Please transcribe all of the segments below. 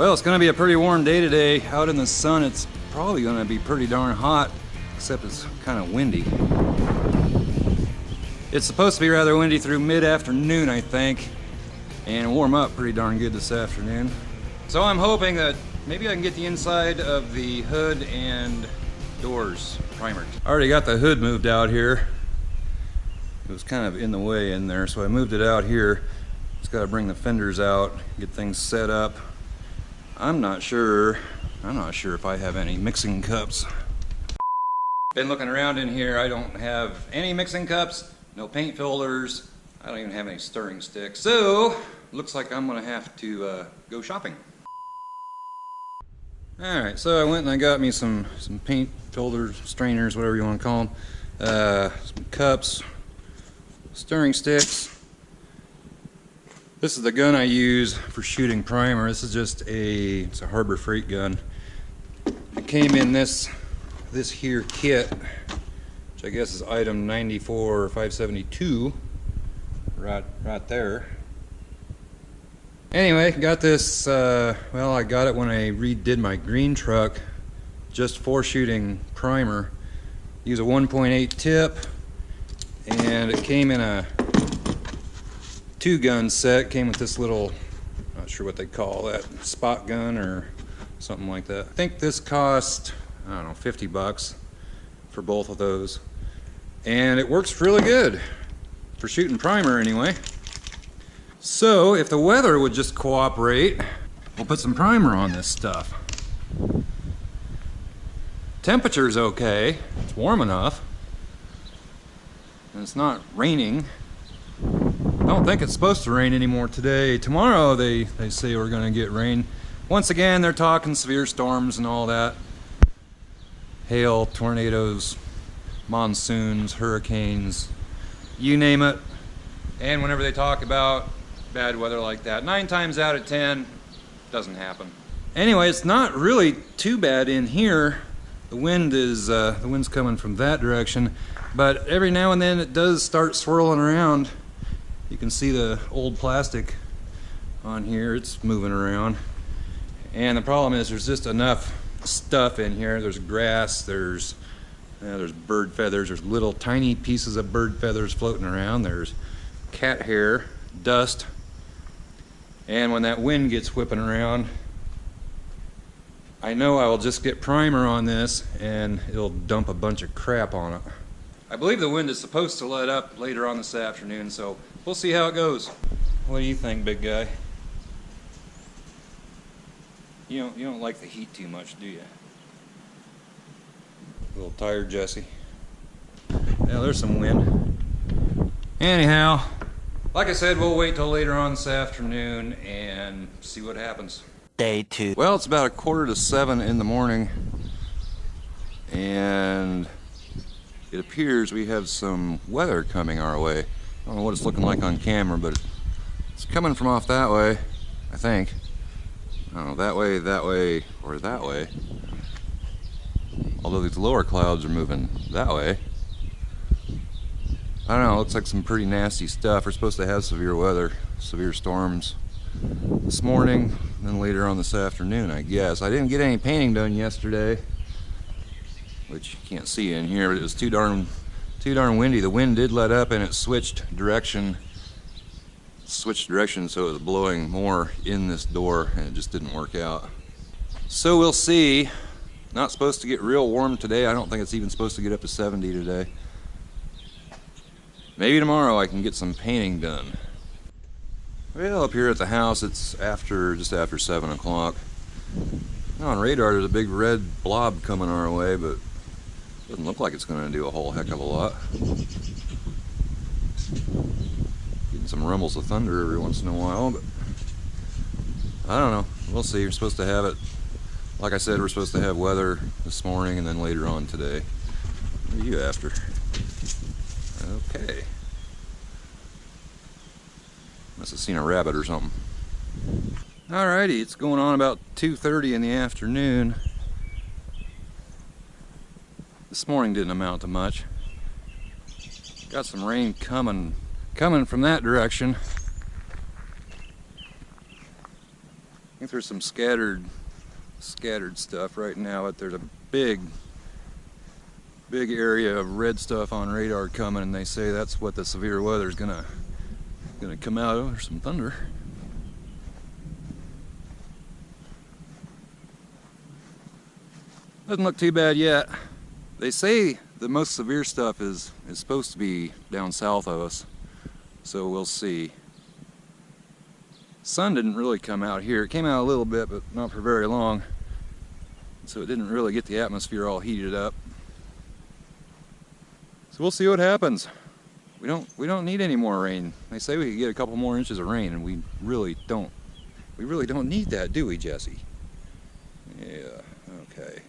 Well, it's going to be a pretty warm day today. Out in the sun, it's probably going to be pretty darn hot, except it's kind of windy. It's supposed to be rather windy through mid-afternoon, I think, and warm up pretty darn good this afternoon. So I'm hoping that maybe I can get the inside of the hood and doors primered. I already got the hood moved out here. It was kind of in the way in there, so I moved it out here. Just got to bring the fenders out, get things set up. I'm not sure if I have any mixing cups. Been looking around in here. I don't have any mixing cups, no paint fillers. I don't even have any stirring sticks. So, looks like I'm gonna have to go shopping. Alright, so I went and I got me some paint fillers, strainers, whatever you want to call them. Some cups, stirring sticks. This is the gun I use for shooting primer. This is just it's a Harbor Freight gun. It came in this here kit, which I guess is item 94 or 572, right there. Anyway, got this, well, I got it when I redid my green truck just for shooting primer. Use a 1.8 tip, and it came in a 2-gun set. Came with this little, not sure what they call that, spot gun or something like that. I think this cost, I don't know, 50 bucks for both of those. And it works really good for shooting primer anyway. So if the weather would just cooperate, we'll put some primer on this stuff. Temperature's okay, it's warm enough, and it's not raining. I don't think it's supposed to rain anymore today. Tomorrow they say we're going to get rain. Once again, they're talking severe storms and all that. Hail, tornadoes, monsoons, hurricanes, you name it. And whenever they talk about bad weather like that, 9 times out of 10, doesn't happen. Anyway, it's not really too bad in here. The wind's coming from that direction, but every now and then it does start swirling around. You can see the old plastic on here, it's moving around. And the problem is there's just enough stuff in here. There's grass, there's bird feathers, there's little tiny pieces of bird feathers floating around, there's cat hair, dust. And when that wind gets whipping around, I know I will just get primer on this and it'll dump a bunch of crap on it. I believe the wind is supposed to let up later on this afternoon, so we'll see how it goes. What do you think, big guy? You don't like the heat too much, do you? A little tired, Jesse? Yeah, there's some wind. Anyhow, like I said, we'll wait till later on this afternoon and see what happens. Day 2. Well, it's about 6:45 in the morning, and it appears we have some weather coming our way. I don't know what it's looking like on camera, but it's coming from off that way, I think. I don't know, that way, or that way. Although these lower clouds are moving that way. I don't know, it looks like some pretty nasty stuff. We're supposed to have severe weather, severe storms this morning, and then later on this afternoon, I guess. I didn't get any painting done yesterday, which you can't see in here, but it was too darn windy. The wind did let up and it switched direction, so it was blowing more in this door, and it just didn't work out. So we'll see. Not supposed to get real warm today. I don't think it's even supposed to get up to 70 today. Maybe tomorrow I can get some painting done. Well, up here at the house, it's just after 7 o'clock. On radar, there's a big red blob coming our way, but it doesn't look like it's going to do a whole heck of a lot. Getting some rumbles of thunder every once in a while, but I don't know. We'll see. We're supposed to have it. Like I said, we're supposed to have weather this morning and then later on today. What are you after? Okay. Must have seen a rabbit or something. Alrighty, it's going on about 2:30 in the afternoon. This morning didn't amount to much. Got some rain coming from that direction. think there's some scattered stuff right now, but there's a big area of red stuff on radar coming, and they say that's what the severe weather is gonna come out of. There's some thunder. Doesn't look too bad yet. They say the most severe stuff is supposed to be down south of us, so we'll see. Sun didn't really come out here. It came out a little bit, but not for very long, so it didn't really get the atmosphere all heated up. So we'll see what happens. We don't need any more rain. They say we could get a couple more inches of rain, and we really don't. We really don't need that, do we, Jesse? Yeah, okay.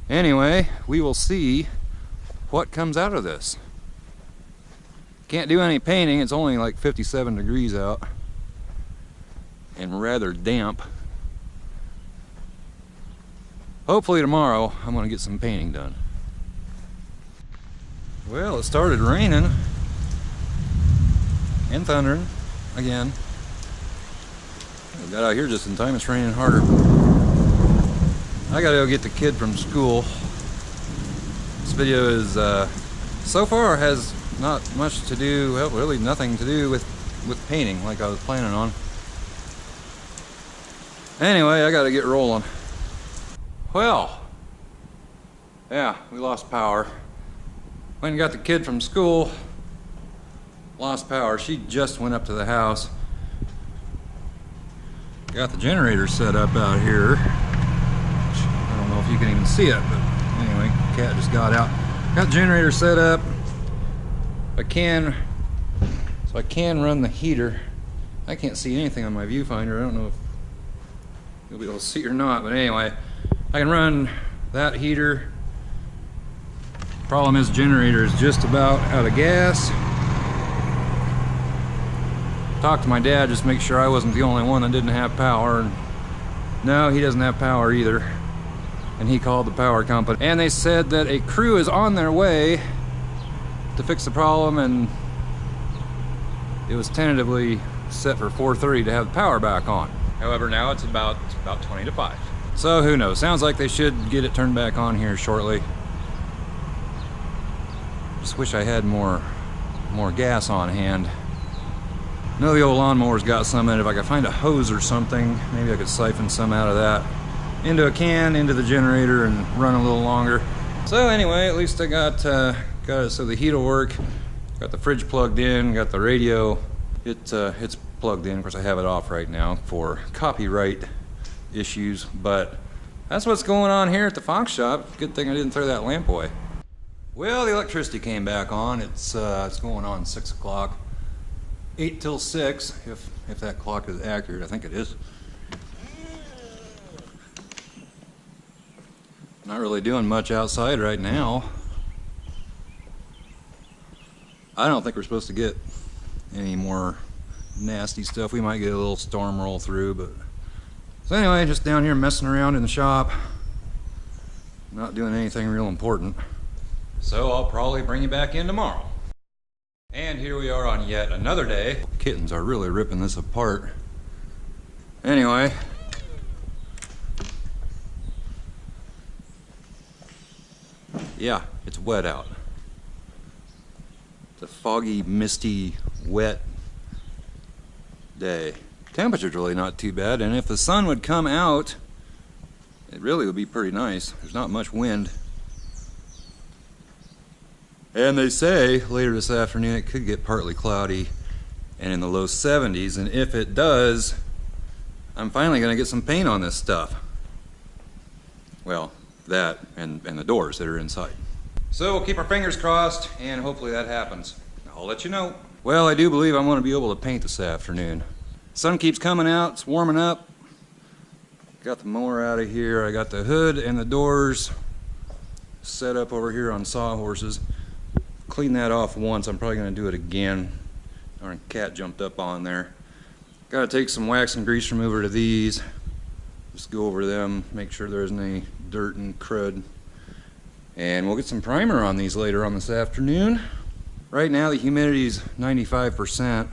Anyway, we will see what comes out of this. Can't do any painting. It's only like 57 degrees out and rather damp. Hopefully tomorrow I'm going to get some painting done. Well, it started raining and thundering again. I got out here just in time. It's raining harder. I gotta go get the kid from school. This video is so far has not much to do, well, really nothing to do with painting like I was planning on. Anyway, I gotta get rolling. Well, yeah, we lost power. Went and got the kid from school. Lost power. She just went up to the house. Got the generator set up out here. I don't know if you can even see it, but anyway, cat just got out. Got the generator set up. So I can run the heater. I can't see anything on my viewfinder. I don't know if you'll be able to see or not, but anyway, I can run that heater. Problem is, the generator is just about out of gas. Talked to my dad just to make sure I wasn't the only one that didn't have power. And no, he doesn't have power either. And he called the power company. And they said that a crew is on their way to fix the problem, and it was tentatively set for 4:30 to have the power back on. However, now it's about 20 to 5. So who knows? Sounds like they should get it turned back on here shortly. Just wish I had more gas on hand. I know the old lawnmower's got some in it. If I could find a hose or something, maybe I could siphon some out of that into a can, into the generator, and run a little longer. So anyway, at least I got it so the heat will work. Got the fridge plugged in, got the radio. It's plugged in. Of course, I have it off right now for copyright issues, but that's what's going on here at the Fox shop. Good thing I didn't throw that lamp away. Well, the electricity came back on. It's going on 6 o'clock. 8 till 6, if that clock is accurate. I think it is. Not really doing much outside right now. I don't think we're supposed to get any more nasty stuff. We might get a little storm roll through, but so anyway, just down here messing around in the shop. Not doing anything real important. So I'll probably bring you back in tomorrow. And here we are on yet another day. Kittens are really ripping this apart. Anyway. Yeah, it's wet out. It's a foggy, misty, wet day. Temperature's really not too bad, and if the sun would come out, it really would be pretty nice. There's not much wind. And they say later this afternoon it could get partly cloudy and in the low 70s, and if it does, I'm finally going to get some paint on this stuff. Well, that and the doors that are inside. So we'll keep our fingers crossed, and hopefully that happens. I'll let you know. Well, I do believe I'm going to be able to paint this afternoon. Sun keeps coming out, it's warming up. Got the mower out of here. I got the hood and the doors set up over here on sawhorses. Clean that off once. I'm probably going to do it again. Darn cat jumped up on there. Got to take some wax and grease remover to these. Just go over them, make sure there isn't any dirt and crud. And we'll get some primer on these later on this afternoon. Right now the humidity is 95%.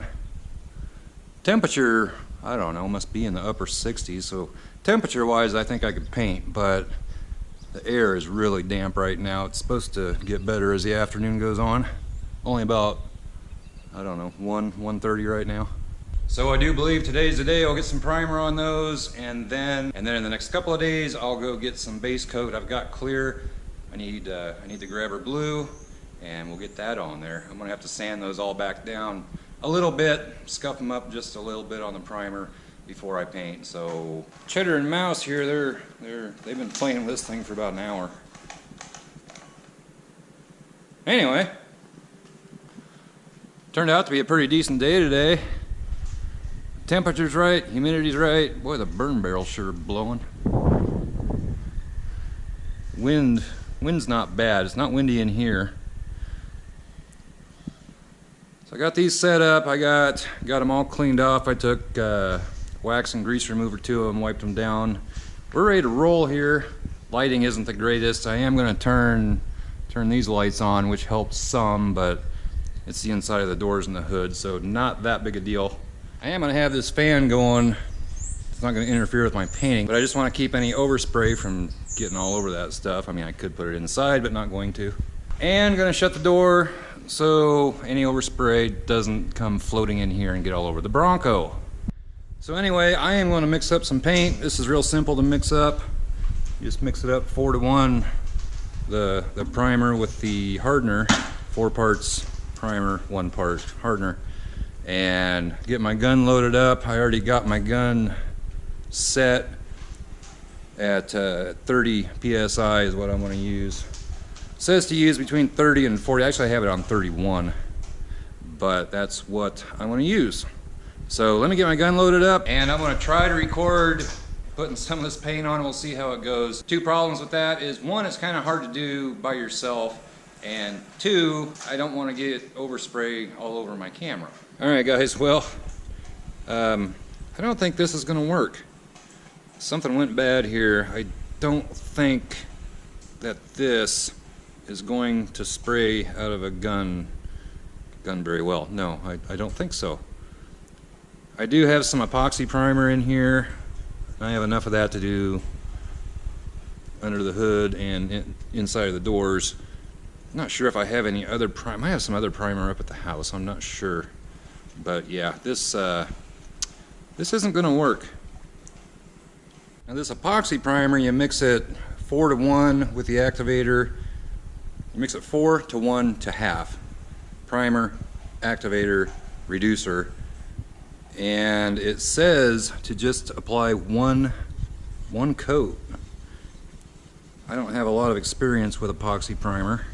Temperature, I don't know, must be in the upper 60s, so temperature wise I think I could paint, but the air is really damp right now. It's supposed to get better as the afternoon goes on. Only about, I don't know, 1:30 right now. So I do believe today's the day I'll get some primer on those, and then in the next couple of days I'll go get some base coat. I've got clear. I need the grabber blue, and we'll get that on there. I'm gonna have to sand those all back down a little bit, scuff them up just a little bit on the primer before I paint. So Cheddar and Mouse here, they've been playing with this thing for about an hour. Anyway, turned out to be a pretty decent day today. Temperature's right, humidity's right. Boy, the burn barrel's sure blowing. Wind's not bad. It's not windy in here. So I got these set up. I got them all cleaned off. I took wax and grease remover to them, wiped them down. We're ready to roll here. Lighting isn't the greatest. I am going to turn these lights on, which helps some, but it's the inside of the doors and the hood, so not that big a deal. I am going to have this fan going. It's not going to interfere with my painting, but I just want to keep any overspray from getting all over that stuff. I mean, I could put it inside, but not going to. And going to shut the door so any overspray doesn't come floating in here and get all over the Bronco. So anyway, I am going to mix up some paint. This is real simple to mix up. You just mix it up 4-to-1. The primer with the hardener, 4 parts primer, 1 part hardener. And get my gun loaded up. I already got my gun set at 30 psi is what I'm going to use. It says to use between 30 and 40. Actually, I have it on 31, but that's what I'm going to use. So let me get my gun loaded up, and I'm going to try to record putting some of this paint on. We'll see how it goes. 2 problems with that is, 1, it's kind of hard to do by yourself, and 2, I don't want to get overspray all over my camera. Alright guys, well, I don't think this is going to work. Something went bad here. I don't think that this is going to spray out of a gun very well. No, I don't think so. I do have some epoxy primer in here. I have enough of that to do under the hood and inside of the doors. I'm not sure if I have any other primer. I have some other primer up at the house. I'm not sure. But yeah, this isn't going to work. Now this epoxy primer, you mix it 4-to-1 with the activator. You mix it 4-to-1 to half. Primer, activator, reducer. And it says to just apply one coat. I don't have a lot of experience with epoxy primer.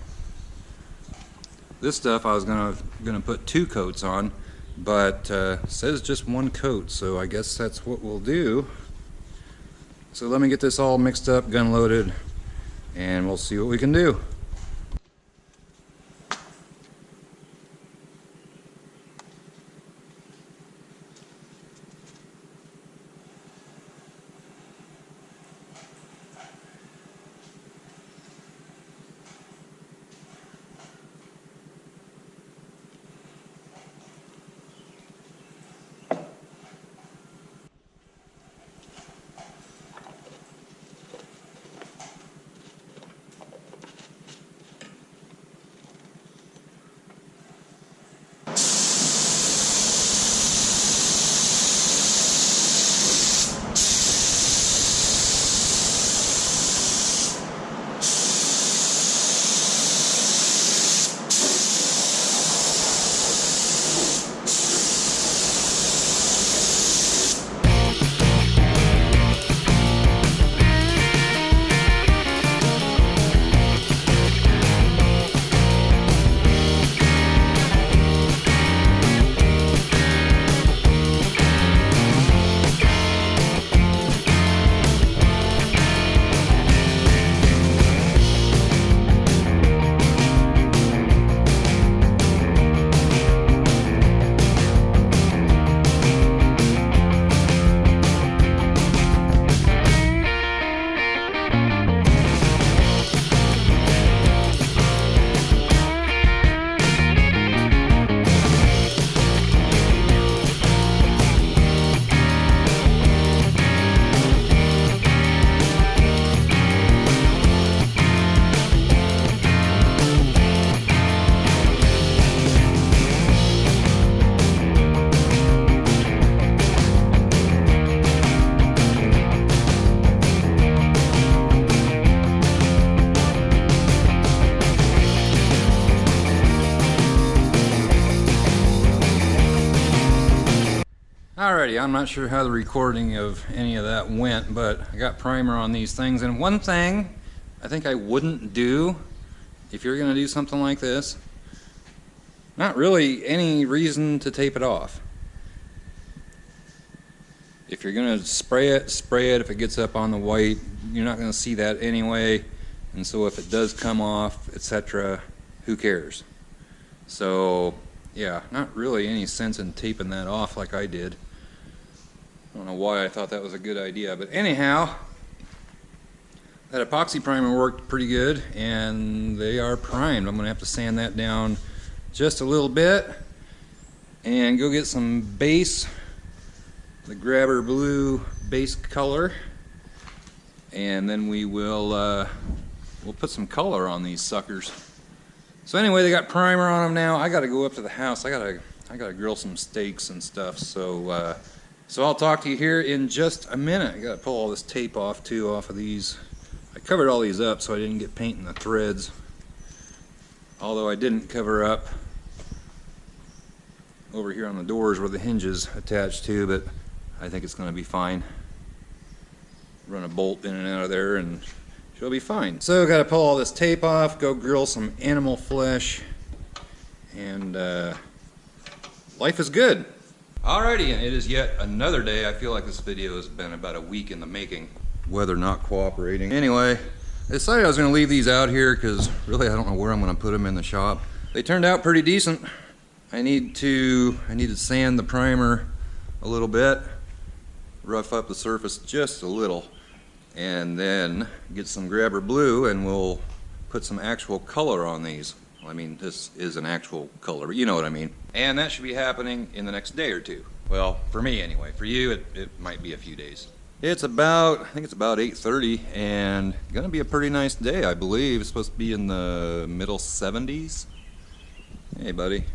This stuff I was gonna put 2 coats on, but it says just 1 coat, so I guess that's what we'll do. So let me get this all mixed up, gun loaded, and we'll see what we can do. Alrighty, I'm not sure how the recording of any of that went, but I got primer on these things. And one thing I think I wouldn't do if you're going to do something like this, not really any reason to tape it off. If you're going to spray it, spray it. If it gets up on the white, you're not going to see that anyway. And so if it does come off, etc., who cares? So yeah, not really any sense in taping that off like I did. I don't know why I thought that was a good idea, but anyhow, that epoxy primer worked pretty good, and they are primed. I'm going to have to sand that down just a little bit and go get some base, the Grabber Blue base color, and then we will we'll put some color on these suckers. So anyway, they got primer on them now. I got to go up to the house. I gotta grill some steaks and stuff. So so I'll talk to you here in just a minute. I got to pull all this tape off too, off of these. I covered all these up so I didn't get paint in the threads. Although I didn't cover up over here on the doors where the hinges attached to, but I think it's going to be fine. Run a bolt in and out of there and she'll be fine. So got to pull all this tape off, go grill some animal flesh, and life is good. Alrighty, and it is yet another day. I feel like this video has been about a week in the making. Weather not cooperating. Anyway, I decided I was going to leave these out here because really I don't know where I'm going to put them in the shop. They turned out pretty decent. I need to sand the primer a little bit, rough up the surface just a little, and then get some Grabber Blue and we'll put some actual color on these. I mean, this is an actual color, but you know what I mean. And that should be happening in the next day or two. Well, for me anyway. For you, it might be a few days. It's about, I think it's about 8:30, and gonna be a pretty nice day, I believe. It's supposed to be in the middle 70s. Hey, buddy.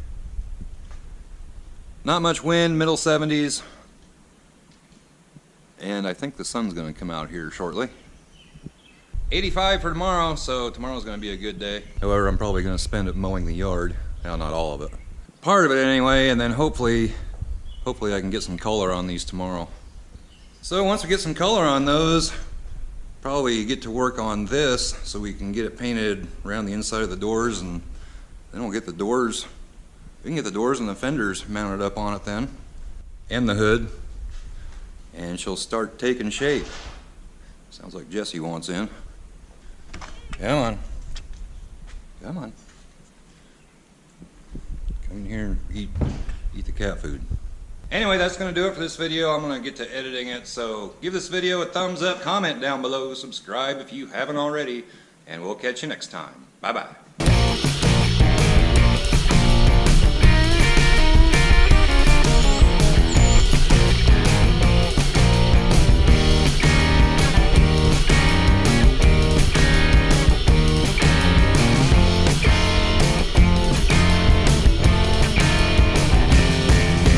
Not much wind, middle 70s. And I think the sun's gonna come out here shortly. 85 for tomorrow, so tomorrow's gonna be a good day. However, I'm probably gonna spend it mowing the yard. Well, not all of it. Part of it anyway, and then hopefully I can get some color on these tomorrow. So once we get some color on those, probably get to work on this so we can get it painted around the inside of the doors, and then we'll get the doors. We can get the doors and the fenders mounted up on it then, and the hood, and she'll start taking shape. Sounds like Jesse wants in. Come on. Come on. Come in here and eat the cat food. Anyway, that's going to do it for this video. I'm going to get to editing it, so give this video a thumbs up, comment down below, subscribe if you haven't already, and we'll catch you next time. Bye-bye.